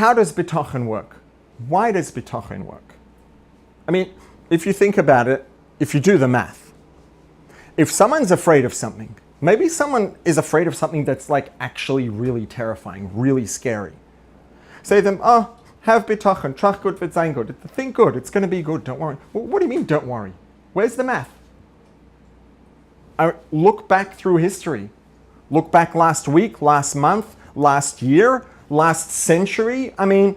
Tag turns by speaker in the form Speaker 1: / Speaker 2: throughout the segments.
Speaker 1: how does bitachon work? Why does bitachon work? I mean, if you think about it, if you do the math, if someone's afraid of something, maybe someone is afraid of something that's like actually really terrifying, really scary. Say to them, oh, have bitachon, trach gut wird sein gut. Think good, it's going to be good, don't worry. Well, what do you mean, don't worry? Where's the math? Look back through history. Look back last week, last month, last year, last century. I mean,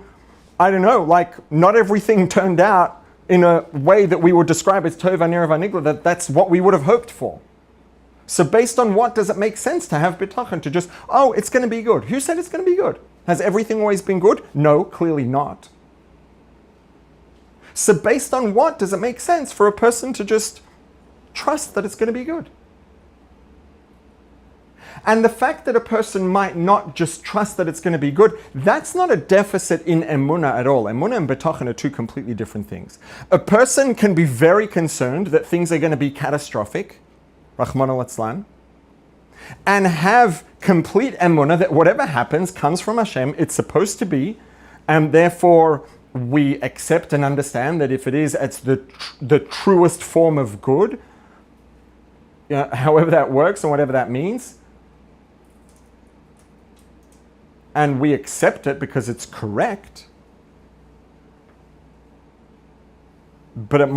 Speaker 1: I don't know, like not everything turned out in a way that we would describe as tov v'nira v'nigla, that's what we would have hoped for. So based on what does it make sense to have bitachon, to just, oh, it's going to be good. Who said it's going to be good? Has everything always been good? No, clearly not. So based on what does it make sense for a person to just trust that it's going to be good? And the fact that a person might not just trust that it's going to be good, that's not a deficit in emunah at all. Emunah and bitachon are two completely different things. A person can be very concerned that things are going to be catastrophic, Rahman al-Atzlan, and have complete emunah that whatever happens comes from Hashem, it's supposed to be, and therefore we accept and understand that if it is, it's the truest form of good, however that works and whatever that means. And we accept it because it's correct, but it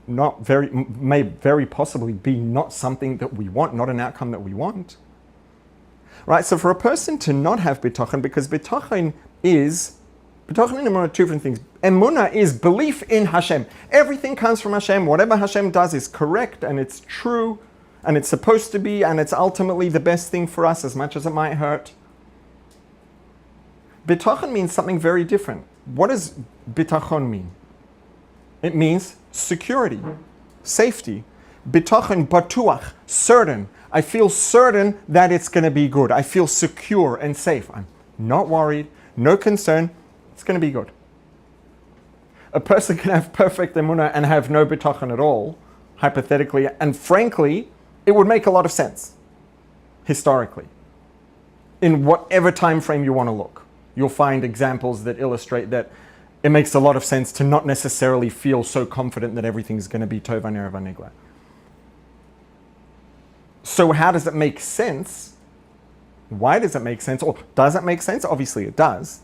Speaker 1: may very possibly be not something that we want, not an outcome that we want. Right? So for a person to not have bitachon, because bitachon and emunah are two different things. Emunah is belief in Hashem. Everything comes from Hashem. Whatever Hashem does is correct and it's true and it's supposed to be and it's ultimately the best thing for us, as much as it might hurt. Bitachon means something very different. What does bitachon mean? It means security, safety. Bitachon batuach, certain. I feel certain that it's going to be good. I feel secure and safe. I'm not worried, no concern. It's going to be good. A person can have perfect emunah and have no bitachon at all, hypothetically, and frankly, it would make a lot of sense, historically, in whatever time frame you want to look. You'll find examples that illustrate that it makes a lot of sense to not necessarily feel so confident that everything's going to be tov v'nira v'nigla. So how does it make sense? Why does it make sense? Or does it make sense? Obviously it does.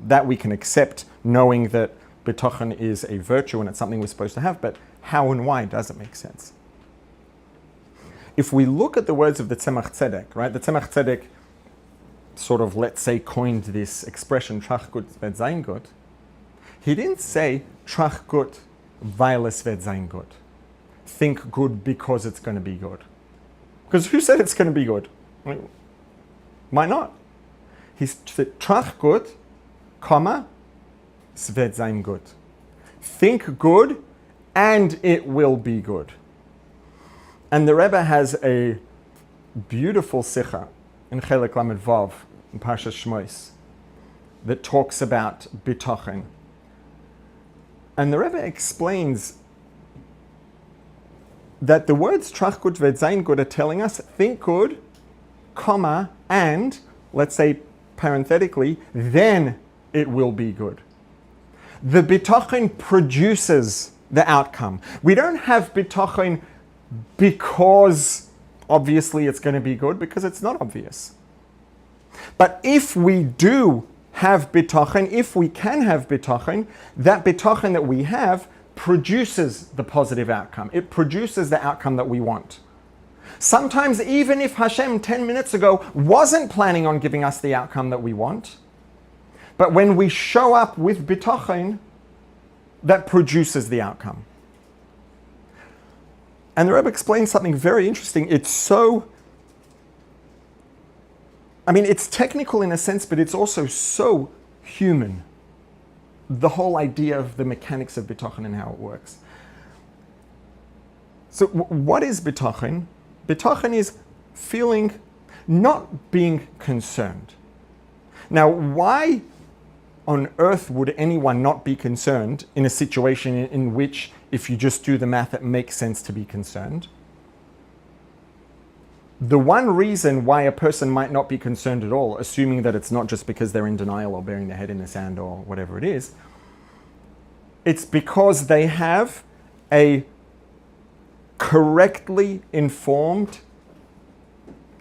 Speaker 1: That we can accept, knowing that bitachon is a virtue and it's something we're supposed to have, but how and why does it make sense? If we look at the words of the Tzemach Tzedek, right? The Tzemach Tzedek sort of, let's say, coined this expression, trach gut wird sein gut. He didn't say, trach gut weil es wird sein gut. Think good because it's going to be good. Because who said it's going to be good? Might not. He said, trach gut, comma, es wird sein gut. Think good and it will be good. And the Rebbe has a beautiful sikha in Chelek Lamed Vav, in Parshas Shmos, that talks about bitachon. And the Rebbe explains that the words trach gut wird sein gut are telling us, think good, comma, and, let's say parenthetically, then it will be good. The bitachon produces the outcome. We don't have bitachon because obviously it's going to be good, because it's not obvious. But if we do have bitachon, if we can have bitachon, that bitachon that we have produces the positive outcome. It produces the outcome that we want. Sometimes even if Hashem 10 minutes ago wasn't planning on giving us the outcome that we want, but when we show up with bitachon, that produces the outcome. And the Rebbe explains something very interesting. It's technical in a sense, but it's also so human. The whole idea of the mechanics of bitachon and how it works. So what is bitachon? Bitachon is feeling, not being concerned. Now, why on earth would anyone not be concerned in a situation in which, if you just do the math, it makes sense to be concerned? The one reason why a person might not be concerned at all, assuming that it's not just because they're in denial or burying their head in the sand or whatever it is, it's because they have a correctly informed,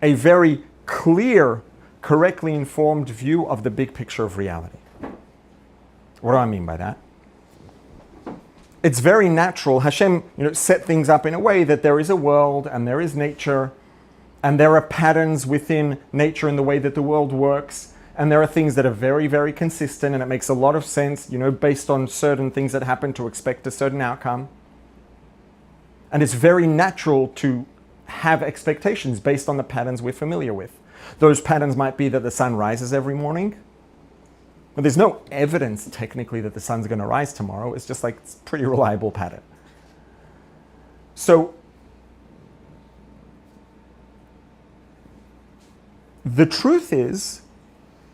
Speaker 1: a very clear, correctly informed view of the big picture of reality. What do I mean by that? It's very natural. Hashem, set things up in a way that there is a world and there is nature, and there are patterns within nature in the way that the world works, and there are things that are very, very consistent, and it makes a lot of sense, based on certain things that happen, to expect a certain outcome. And it's very natural to have expectations based on the patterns we're familiar with. Those patterns might be that the sun rises every morning. But there's no evidence technically that the sun's going to rise tomorrow. It's just like it's a pretty reliable pattern. So the truth is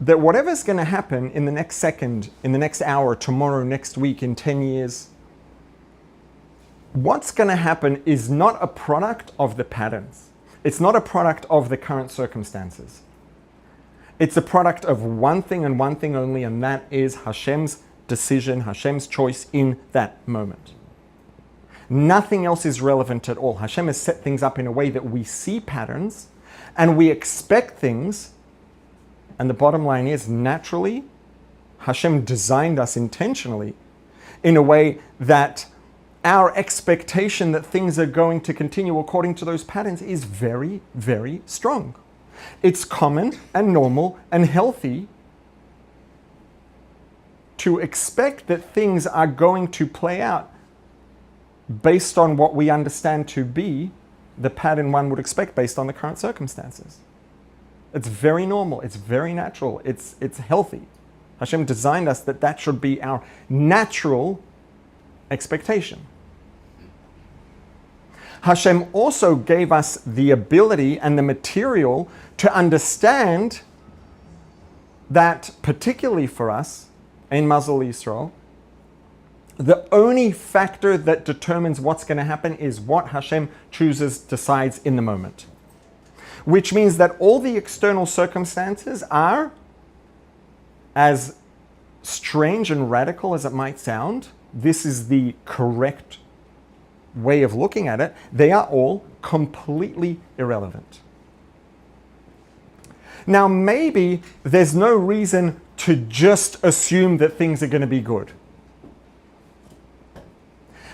Speaker 1: that whatever's going to happen in the next second, in the next hour, tomorrow, next week, in 10 years, what's going to happen is not a product of the patterns. It's not a product of the current circumstances. It's a product of one thing and one thing only, and that is Hashem's decision, Hashem's choice in that moment. Nothing else is relevant at all. Hashem has set things up in a way that we see patterns and we expect things, and the bottom line is, naturally, Hashem designed us intentionally in a way that our expectation that things are going to continue according to those patterns is very, very strong. It's common and normal and healthy to expect that things are going to play out based on what we understand to be the pattern one would expect based on the current circumstances. It's very normal. It's very natural. It's healthy. Hashem designed us that should be our natural expectation. Hashem also gave us the ability and the material to understand that, particularly for us, in Mazal Yisrael, the only factor that determines what's going to happen is what Hashem decides in the moment. Which means that all the external circumstances are, as strange and radical as it might sound, this is the correct way of looking at it, they are all completely irrelevant. Now, maybe there's no reason to just assume that things are going to be good.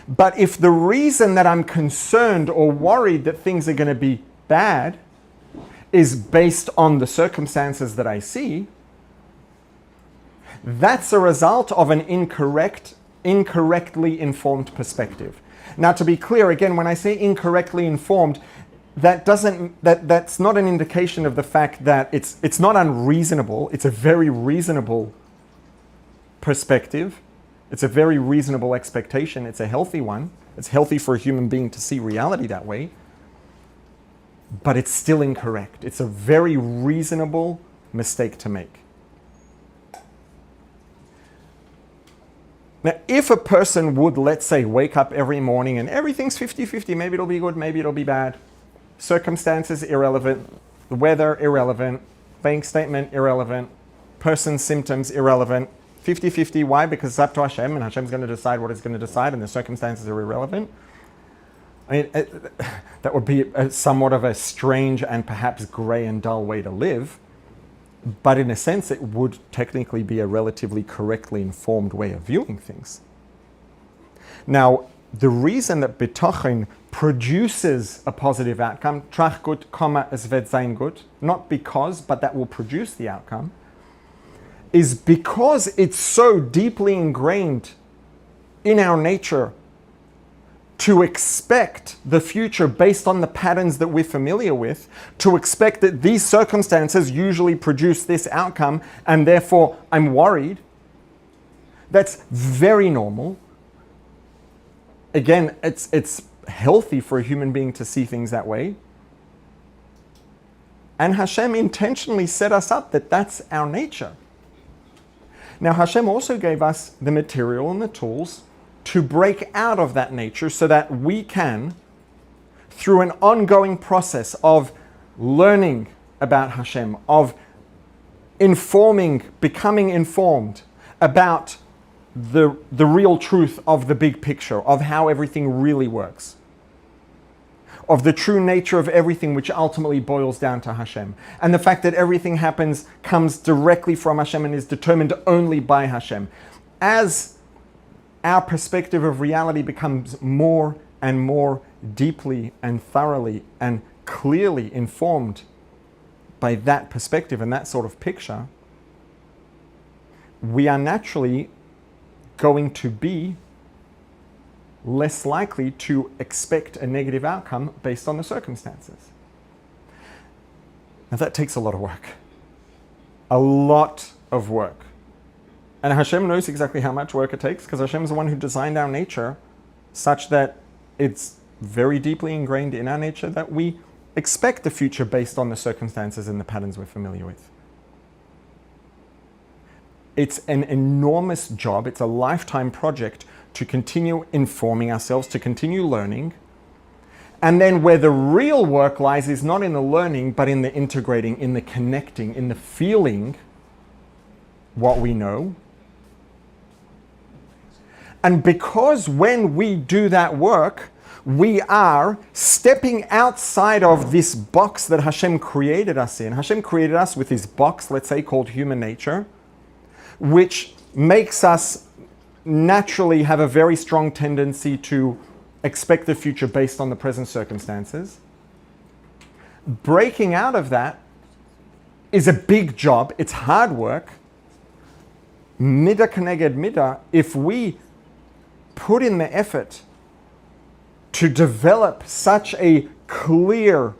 Speaker 1: But if the reason that I'm concerned or worried that things are going to be bad is based on the circumstances that I see, that's a result of an incorrectly informed perspective. Now, to be clear, again, when I say incorrectly informed, that's not an indication of the fact that it's not unreasonable. It's a very reasonable perspective. It's a very reasonable expectation. It's a healthy one. It's healthy for a human being to see reality that way. But it's still incorrect. It's a very reasonable mistake to make. Now, if a person would, let's say, wake up every morning and everything's 50-50, maybe it'll be good, maybe it'll be bad. Circumstances, irrelevant. The weather, irrelevant. Bank statement, irrelevant. Person's symptoms, irrelevant. 50-50, why? Because it's up to Hashem, and Hashem's going to decide what it's going to decide, and the circumstances are irrelevant. I mean, that would be somewhat of a strange and perhaps grey and dull way to live. But in a sense, it would technically be a relatively correctly informed way of viewing things. Now, the reason that bitachon produces a positive outcome, trach gut, es wird sein gut, not because, but that will produce the outcome, is because it's so deeply ingrained in our nature to expect the future based on the patterns that we're familiar with, to expect that these circumstances usually produce this outcome, and therefore I'm worried. That's very normal. Again, it's healthy for a human being to see things that way. And Hashem intentionally set us up that that's our nature. Now, Hashem also gave us the material and the tools to break out of that nature so that we can, through an ongoing process of learning about Hashem, of becoming informed about the real truth of the big picture, of how everything really works, of the true nature of everything, which ultimately boils down to Hashem. And the fact that everything comes directly from Hashem and is determined only by Hashem. As our perspective of reality becomes more and more deeply and thoroughly and clearly informed by that perspective and that sort of picture, we are naturally going to be less likely to expect a negative outcome based on the circumstances. Now that takes a lot of work. A lot of work. And Hashem knows exactly how much work it takes, because Hashem is the one who designed our nature such that it's very deeply ingrained in our nature that we expect the future based on the circumstances and the patterns we're familiar with. It's an enormous job, it's a lifetime project to continue informing ourselves, to continue learning. And then where the real work lies is not in the learning, but in the integrating, in the connecting, in the feeling what we know. And because when we do that work, we are stepping outside of this box that Hashem created us in. Hashem created us with this box, let's say, called human nature, which makes us naturally have a very strong tendency to expect the future based on the present circumstances. Breaking out of that is a big job. It's hard work. Midah keneged midah. If we put in the effort to develop such a clear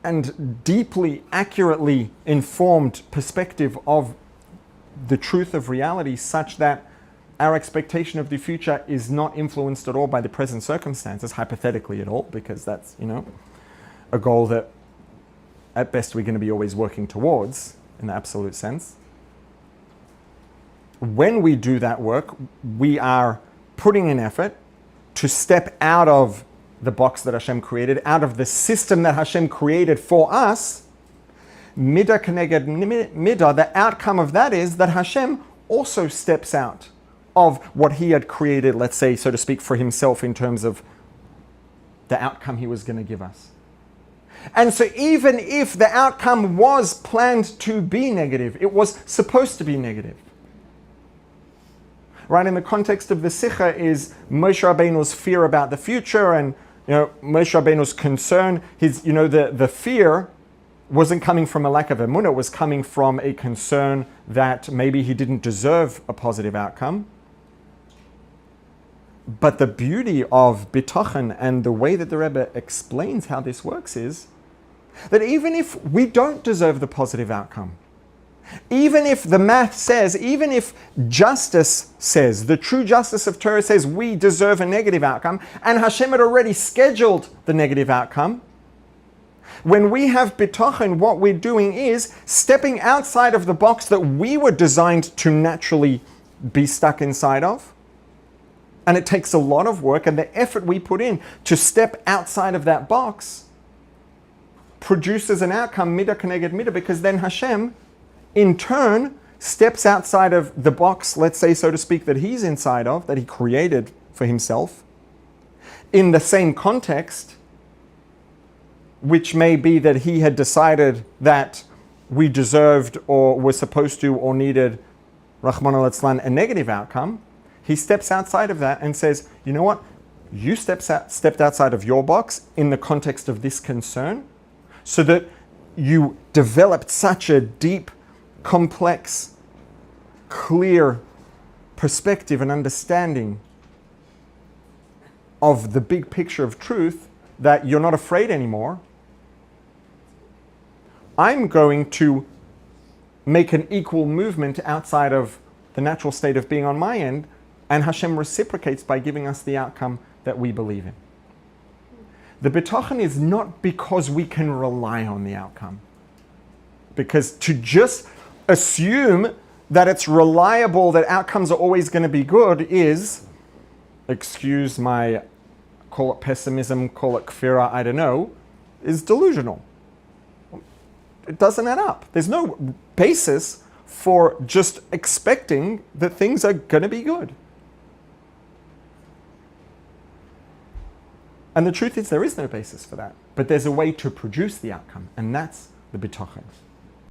Speaker 1: and deeply, accurately informed perspective of the truth of reality, such that our expectation of the future is not influenced at all by the present circumstances, hypothetically at all, because that's, a goal that at best we're going to be always working towards in the absolute sense. When we do that work, we are putting in effort to step out of the box that Hashem created, out of the system that Hashem created for us. Midah keneged midah, the outcome of that is that Hashem also steps out of what he had created, let's say, so to speak, for himself in terms of the outcome he was going to give us. And so even if the outcome was planned to be negative, it was supposed to be negative. Right, in the context of the Sikha is Moshe Rabbeinu's fear about the future, and Moshe Rabbeinu's concern, his the fear wasn't coming from a lack of emunah, it was coming from a concern that maybe he didn't deserve a positive outcome. But the beauty of bitachon and the way that the Rebbe explains how this works is that even if we don't deserve the positive outcome, even if the math says, even if justice says, the true justice of Torah says we deserve a negative outcome, and Hashem had already scheduled the negative outcome, when we have bitachon, what we're doing is stepping outside of the box that we were designed to naturally be stuck inside of. And it takes a lot of work, and the effort we put in to step outside of that box produces an outcome, midah keneged midah, because then Hashem, in turn, steps outside of the box, let's say, so to speak, that he's inside of, that he created for himself, in the same context, which may be that he had decided that we deserved or were supposed to or needed, Rahman al-Islan, a negative outcome. He steps outside of that and says, you know what? You stepped outside of your box in the context of this concern, so that you developed such a deep, complex, clear perspective and understanding of the big picture of truth that you're not afraid anymore. I'm going to make an equal movement outside of the natural state of being on my end, and Hashem reciprocates by giving us the outcome that we believe in. The bitachon is not because we can rely on the outcome. Because to just assume that it's reliable, that outcomes are always going to be good is, excuse my, call it pessimism, call it kfira, I don't know, is delusional. It doesn't add up. There's no basis for just expecting that things are going to be good. And the truth is there is no basis for that. But there's a way to produce the outcome, and that's the bitachon.